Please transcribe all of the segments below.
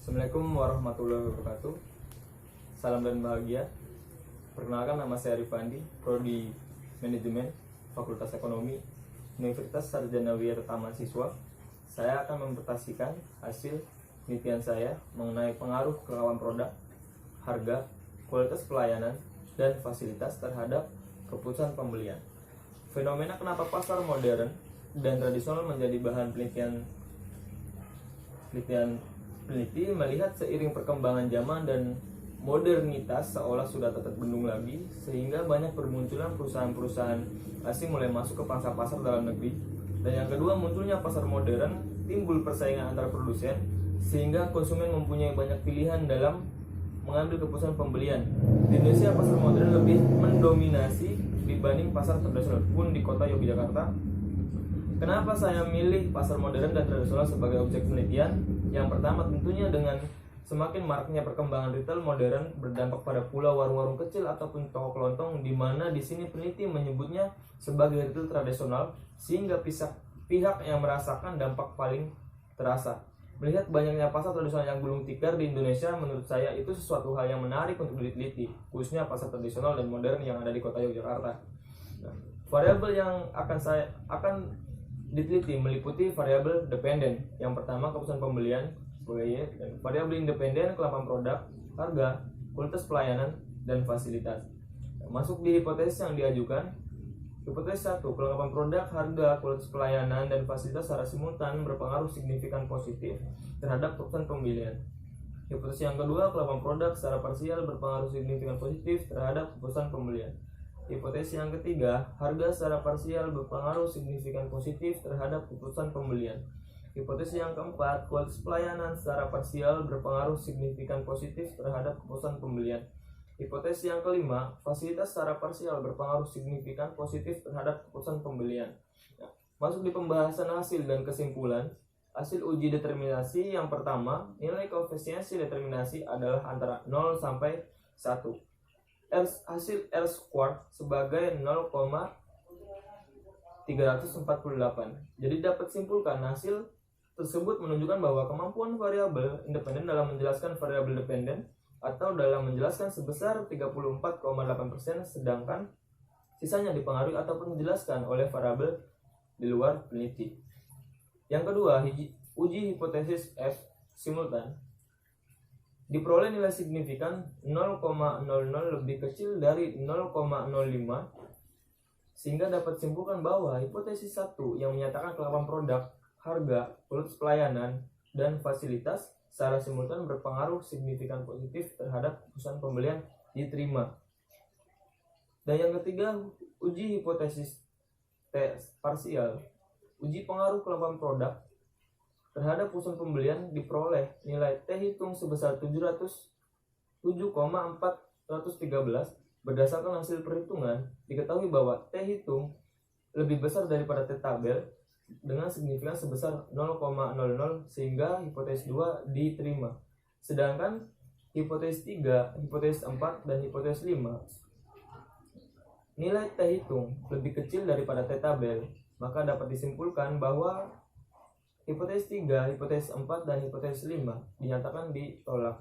Assalamualaikum warahmatullahi wabarakatuh. Salam dan bahagia. Perkenalkan, nama saya Rifandi, Prodi Manajemen, Fakultas Ekonomi, Universitas Sarjana Wiyata Taman Siswa. Saya akan mempresentasikan hasil penelitian saya mengenai pengaruh kelawan produk, harga, kualitas pelayanan, dan fasilitas terhadap keputusan pembelian. Fenomena kenapa pasar modern dan tradisional menjadi bahan peneliti melihat seiring perkembangan zaman dan modernitas seolah sudah tak terbendung lagi, sehingga banyak bermunculan perusahaan-perusahaan asing mulai masuk ke pasar-pasar dalam negeri. Dan yang kedua, munculnya pasar modern, timbul persaingan antar produsen, sehingga konsumen mempunyai banyak pilihan dalam mengambil keputusan pembelian. Di Indonesia, pasar modern lebih mendominasi dibanding pasar tradisional pun di kota Yogyakarta. Kenapa saya milih pasar modern dan tradisional sebagai objek penelitian? Yang pertama, tentunya dengan semakin maraknya perkembangan retail modern berdampak pada pula warung-warung kecil ataupun toko kelontong, di mana di sini peneliti menyebutnya sebagai retail tradisional, sehingga pihak yang merasakan dampak paling terasa. Melihat banyaknya pasar tradisional yang belum tikar di Indonesia, menurut saya itu sesuatu hal yang menarik untuk diteliti, khususnya pasar tradisional dan modern yang ada di kota Yogyakarta. Nah, variabel yang akan diteliti meliputi variabel dependen. Yang pertama, keputusan pembelian sebagai dan variabel independen, kelengkapan produk, harga, kualitas pelayanan, dan fasilitas. Masuk di hipotesis yang diajukan. Hipotesis 1, kelengkapan produk, harga, kualitas pelayanan, dan fasilitas secara simultan berpengaruh signifikan positif terhadap keputusan pembelian. Hipotesis yang kedua, kelengkapan produk secara parsial berpengaruh signifikan positif terhadap keputusan pembelian. Hipotesis yang ketiga, harga secara parsial berpengaruh signifikan positif terhadap keputusan pembelian. Hipotesis yang keempat, kualitas pelayanan secara parsial berpengaruh signifikan positif terhadap keputusan pembelian. Hipotesis yang kelima, fasilitas secara parsial berpengaruh signifikan positif terhadap keputusan pembelian. Nah, masuk di pembahasan hasil dan kesimpulan. Hasil uji determinasi yang pertama, nilai koefisiensi determinasi adalah antara 0 sampai 1. Hasil R-squared sebagai 0,348. Jadi dapat simpulkan hasil tersebut menunjukkan bahwa kemampuan variabel independen dalam menjelaskan variabel dependen atau dalam menjelaskan sebesar 34,8%, sedangkan sisanya dipengaruhi ataupun dijelaskan oleh variabel di luar peneliti. Yang kedua, uji hipotesis F simultan. Diperoleh nilai signifikan 0,00 lebih kecil dari 0,05, sehingga dapat simpulkan bahwa hipotesis 1 yang menyatakan kelengkapan produk, harga, kualitas pelayanan, dan fasilitas secara simultan berpengaruh signifikan positif terhadap keputusan pembelian diterima. Dan yang ketiga, uji hipotesis T parsial. Uji pengaruh kelengkapan produk terhadap keputusan pembelian diperoleh nilai T hitung sebesar 707,413. Berdasarkan hasil perhitungan, diketahui bahwa T hitung lebih besar daripada T tabel dengan signifikan sebesar 0,00, sehingga hipotesis 2 diterima. Sedangkan hipotesis 3, hipotesis 4, dan hipotesis 5 nilai T hitung lebih kecil daripada T tabel, maka dapat disimpulkan bahwa hipotesis 3, hipotesis 4, dan hipotesis 5 dinyatakan ditolak.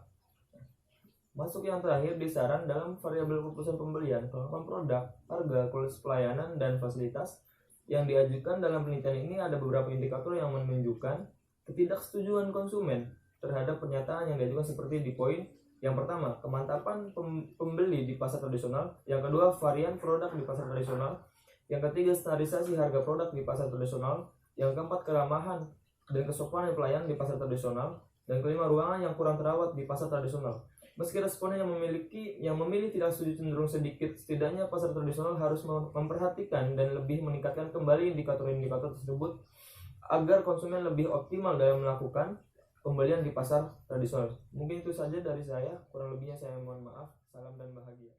Masuk yang terakhir di saran dalam variabel keputusan pembelian, kelengkapan produk, harga, kualitas pelayanan, dan fasilitas. Yang diajukan dalam penelitian ini ada beberapa indikator yang menunjukkan ketidaksetujuan konsumen terhadap pernyataan yang diajukan, seperti di poin yang pertama, kemantapan pembeli di pasar tradisional. Yang kedua, varian produk di pasar tradisional. Yang ketiga, standarisasi harga produk di pasar tradisional. Yang keempat, keramahan dan kesopanan pelayanan di pasar tradisional. Dan kelima, ruangan yang kurang terawat di pasar tradisional. Meski responden yang memilih tidak setuju cenderung sedikit, setidaknya pasar tradisional harus memperhatikan dan lebih meningkatkan kembali indikator-indikator tersebut agar konsumen lebih optimal dalam melakukan pembelian di pasar tradisional. Mungkin itu saja dari saya, kurang lebihnya saya mohon maaf. Salam dan bahagia.